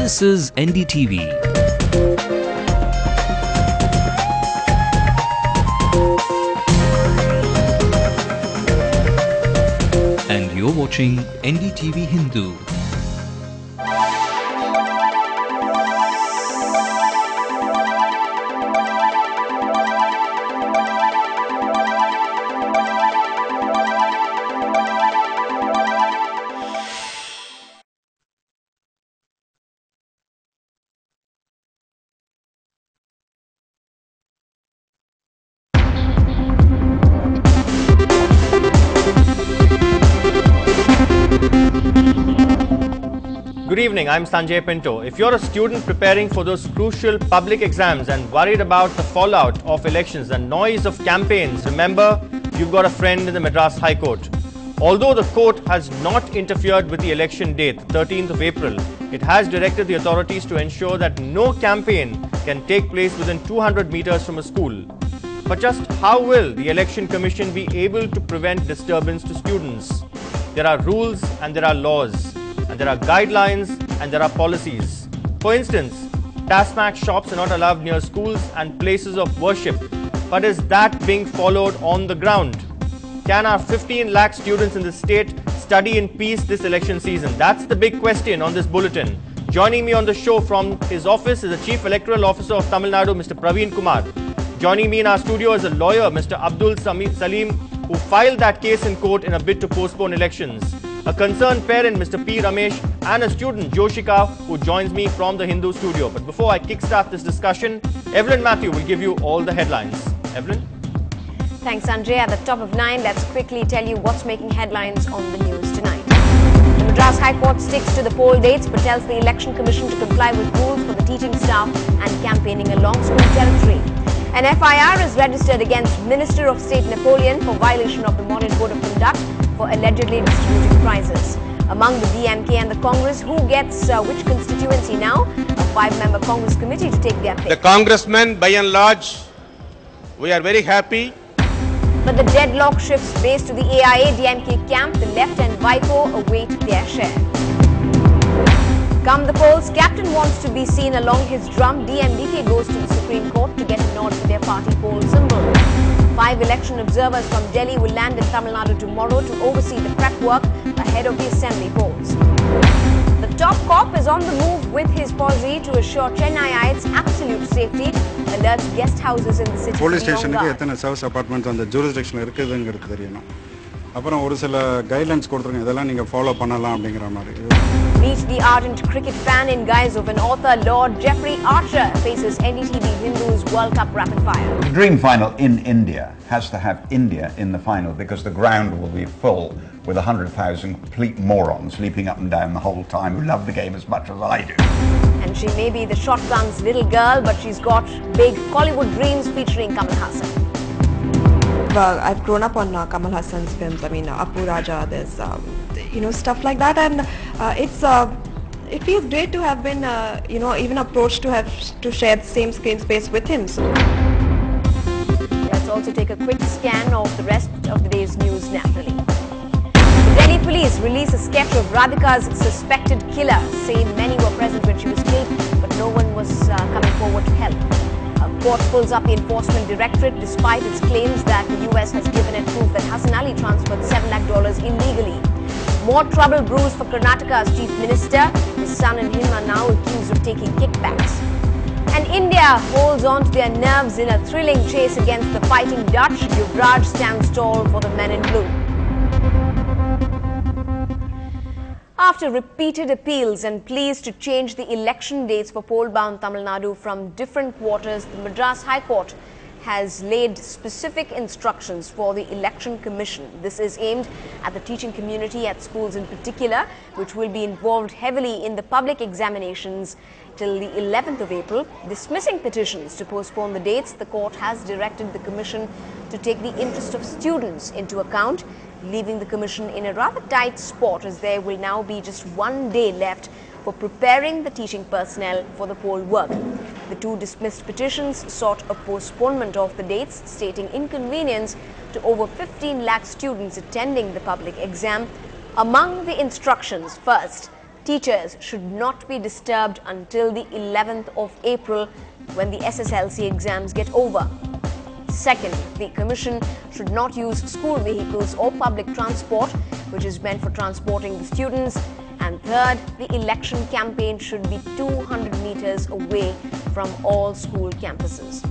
This is NDTV. And you're watching NDTV Hindu. Good evening, I'm Sanjay Pinto. If you're a student preparing for those crucial public exams and worried about the fallout of elections and noise of campaigns, remember, you've got a friend in the Madras High Court. Although the court has not interfered with the election date, 13th of April, it has directed the authorities to ensure that no campaign can take place within 200 meters from a school. But just how will the Election Commission be able to prevent disturbance to students? There are rules and there are laws. And there are guidelines and there are policies. For instance, TASMAC shops are not allowed near schools and places of worship. But is that being followed on the ground? Can our 15 lakh students in the state study in peace this election season? That's the big question on this bulletin. Joining me on the show from his office is the Chief Electoral Officer of Tamil Nadu, Mr. Praveen Kumar. Joining me in our studio is a lawyer, Mr. Abdul Salim, who filed that case in court in a bid to postpone elections. A concerned parent, Mr. P. Ramesh, and a student, Joshika, who joins me from the Hindu studio. But before I kickstart this discussion, Evelyn Matthew will give you all the headlines. Evelyn? Thanks, Sanjay. At the top of 9, let's quickly tell you what's making headlines on the news tonight. The Madras High Court sticks to the poll dates but tells the Election Commission to comply with rules for the teaching staff and campaigning along school territory. An FIR is registered against Minister of State Napoleon for violation of the Model Code of Conduct for allegedly distributing prizes. Among the DMK and the Congress, who gets which constituency now? A 5-member Congress committee to take their pick. The congressmen, by and large, we are very happy. But the deadlock shifts base to the AIA-DMK camp. The left and Vico await their share. Come the polls, Captain wants to be seen along his drum. DMDK goes to the Supreme Court to get a nod for their party poll symbol. 5 election observers from Delhi will land in Tamil Nadu tomorrow to oversee the prep work ahead of the assembly polls. The top cop is on the move with his posse to assure Chennaiites absolute safety, alerts guest houses in the city. Police station ku ethana service apartments on the jurisdiction irukudungiradhu theriyuma. Appuram oru sila guidelines kodrunga idella neenga follow pannalam abingra mari. Meet the ardent cricket fan in guise of an author. Lord Jeffrey Archer faces NDTV Hindu's World Cup rapid fire. The dream final in India has to have India in the final because the ground will be full with 100,000 complete morons leaping up and down the whole time who love the game as much as I do. And she may be the shotgun's little girl, but she's got big Hollywood dreams featuring Kamal Hassan. Well, I've grown up on Kamal Hassan's films. I mean, Appu Raja, there's stuff like that, and it feels great to have been even approached to share the same screen space with him. So let's also take a quick scan of the rest of the day's news nationally. The Delhi police release a sketch of Radhika's suspected killer, saying many were present when she was killed, but no one was coming forward to help. A court pulls up the enforcement directorate despite its claims that the US has given it proof that Hassan Ali transferred $7 lakh illegally. More trouble brews for Karnataka's chief minister. His son and him are now accused of taking kickbacks. And India holds on to their nerves in a thrilling chase against the fighting Dutch. Yuvraj stands tall for the men in blue. After repeated appeals and pleas to change the election dates for poll-bound Tamil Nadu from different quarters, the Madras High Court has laid specific instructions for the Election Commission. This is aimed at the teaching community at schools in particular, which will be involved heavily in the public examinations till the 11th of April. Dismissing petitions to postpone the dates, the court has directed the Commission to take the interest of students into account, leaving the Commission in a rather tight spot as there will now be just 1 day left for preparing the teaching personnel for the poll work. The 2 dismissed petitions sought a postponement of the dates, stating inconvenience to over 15 lakh students attending the public exam. Among the instructions, first, teachers should not be disturbed until the 11th of April when the SSLC exams get over. Second, the Commission should not use school vehicles or public transport, which is meant for transporting the students. And third, the election campaign should be 200 meters away from all school campuses.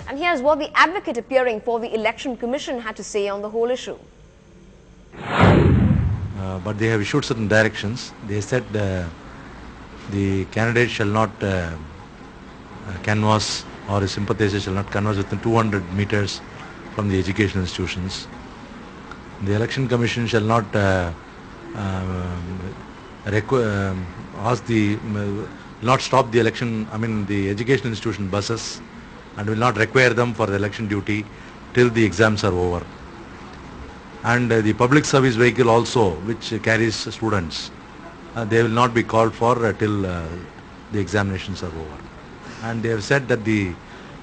And here's what the advocate appearing for the Election Commission had to say on the whole issue. But they have issued certain directions. They said the candidate shall not canvass, or his sympathizers shall not canvass within 200 meters from the educational institutions. The Election Commission shall not not stop the election, the educational institution buses, and will not require them for the election duty till the exams are over. And the public service vehicle also, which carries students, they will not be called for till the examinations are over. And they have said that the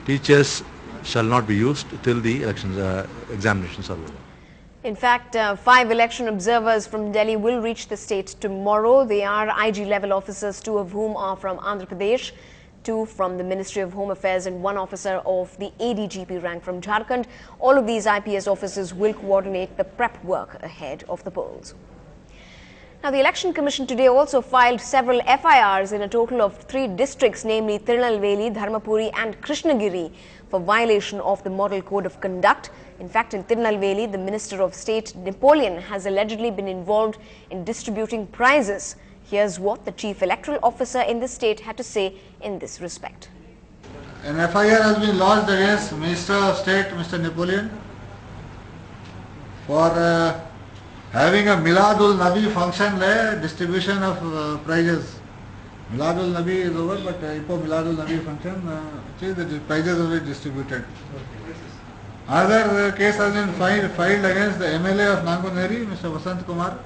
teachers shall not be used till the examinations are over. In fact, 5 election observers from Delhi will reach the state tomorrow. They are IG level officers, 2 of whom are from Andhra Pradesh, 2 from the Ministry of Home Affairs and 1 officer of the ADGP rank from Jharkhand. All of these IPS officers will coordinate the prep work ahead of the polls. Now, the Election Commission today also filed several FIRs in a total of 3 districts, namely Tirunelveli, Dharmapuri and Krishnagiri, for violation of the Model Code of Conduct. In fact, in Tirunelveli, the Minister of State, Napoleon, has allegedly been involved in distributing prizes. Here's what the Chief Electoral Officer in the state had to say in this respect. An FIR has been lodged against Minister of State, Mr. Napoleon, for having a Miladul Nabi function, distribution of prizes. Miladul Nabi is over, but Ipo Miladul Nabi function, the prizes will be distributed. Another case has been filed against the MLA of Nangoneri, Mr. Vasant Kumar,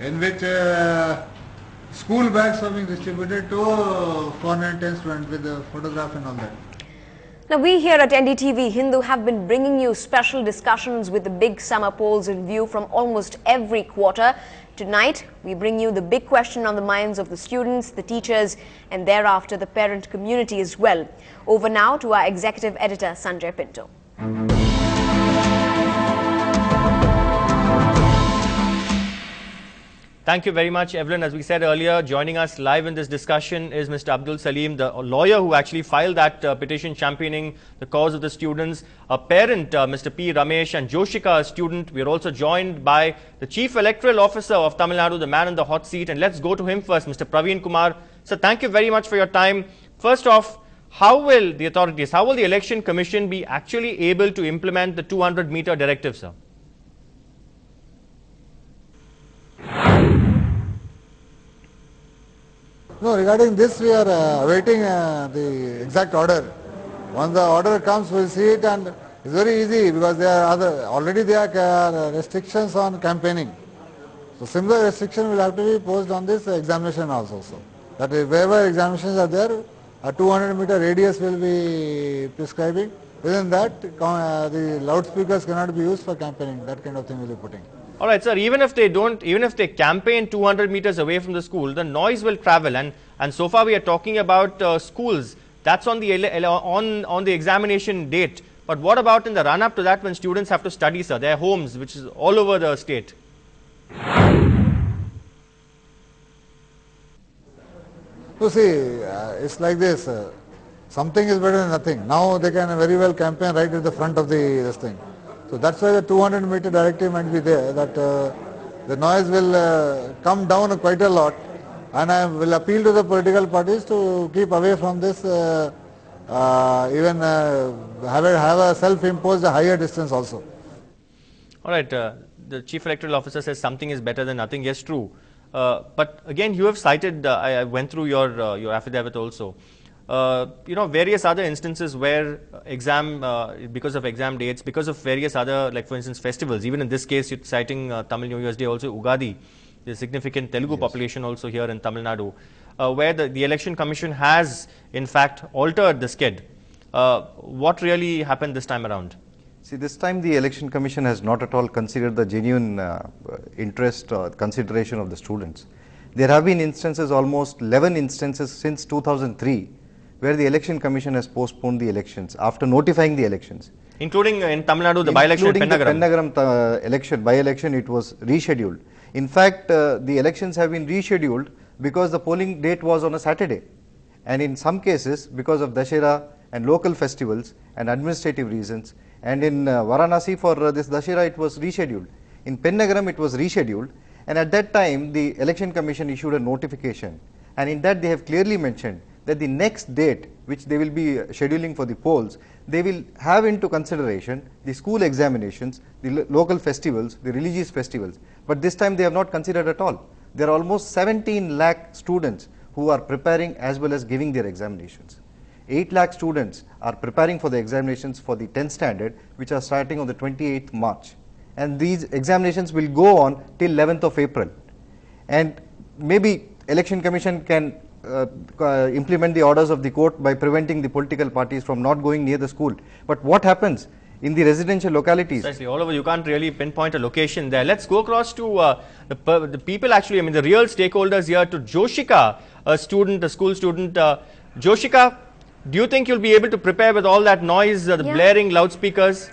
in which school bags are being distributed to 410 students with the photograph and all that. Now, we here at NDTV Hindu have been bringing you special discussions with the big summer polls in view from almost every quarter. Tonight, we bring you the big question on the minds of the students, the teachers, and thereafter the parent community as well. Over now to our executive editor, Sanjay Pinto. Thank you very much, Evelyn. As we said earlier, joining us live in this discussion is Mr. Abdul Salim, the lawyer who actually filed that petition championing the cause of the students, a parent, Mr. P. Ramesh, and Joshika, a student. We are also joined by the Chief Electoral Officer of Tamil Nadu, the man in the hot seat. And let's go to him first, Mr. Praveen Kumar. So thank you very much for your time. First off, how will the authorities, how will the Election Commission be actually able to implement the 200-meter directive, sir? No, regarding this, we are awaiting the exact order. Once the order comes, we'll see it, and it's very easy because there are already there are restrictions on campaigning. So similar restriction will have to be posed on this examination also. So that wherever examinations are there, a 200-meter radius will be prescribing. Within that, the loudspeakers cannot be used for campaigning. That kind of thing will be putting. All right, sir, even if they campaign 200 meters away from the school, the noise will travel. And so far we are talking about schools. That's on the examination date. But what about in the run-up to that when students have to study, sir? Their homes, which is all over the state. So see, it's like this. Something is better than nothing. Now they can very well campaign right at the front of this thing. So that's why the 200-meter directive might be there, that the noise will come down quite a lot, and I will appeal to the political parties to keep away from this, even have a self-imposed higher distance also. All right, the Chief Electoral Officer says something is better than nothing. Yes, true. But again, you have cited, I went through your affidavit also. Various other instances where because of exam dates, because of various other, like for instance, festivals. Even in this case, you're citing Tamil New Year's Day, also Ugadi. There's a significant Telugu population also here in Tamil Nadu, where the Election Commission has, in fact, altered the sked. What really happened this time around? See, this time the Election Commission has not at all considered the genuine interest or consideration of the students. There have been instances, almost 11 instances since 2003, where the Election Commission has postponed the elections after notifying the elections. Including in Tamil Nadu, the by-election in Pennagaram. Including the Pennagaram election, by-election, it was rescheduled. In fact, the elections have been rescheduled because the polling date was on a Saturday. And in some cases, because of Dashera and local festivals and administrative reasons, and in Varanasi for this Dashera, it was rescheduled. In Pennagaram, it was rescheduled. And at that time, the Election Commission issued a notification. And in that, they have clearly mentioned that the next date, which they will be scheduling for the polls, they will have into consideration the school examinations, the local festivals, the religious festivals. But this time, they have not considered at all. There are almost 17 lakh students who are preparing as well as giving their examinations. 8 lakh students are preparing for the examinations for the 10th standard, which are starting on the 28th March. And these examinations will go on till 11th of April. And maybe Election Commission can implement the orders of the court by preventing the political parties from not going near the school. But what happens in the residential localities? Precisely, all over, you can't really pinpoint a location there. Let's go across to the people actually, I mean the real stakeholders here, to Joshika, a student, a school student. Joshika, do you think you'll be able to prepare with all that noise, the blaring loudspeakers?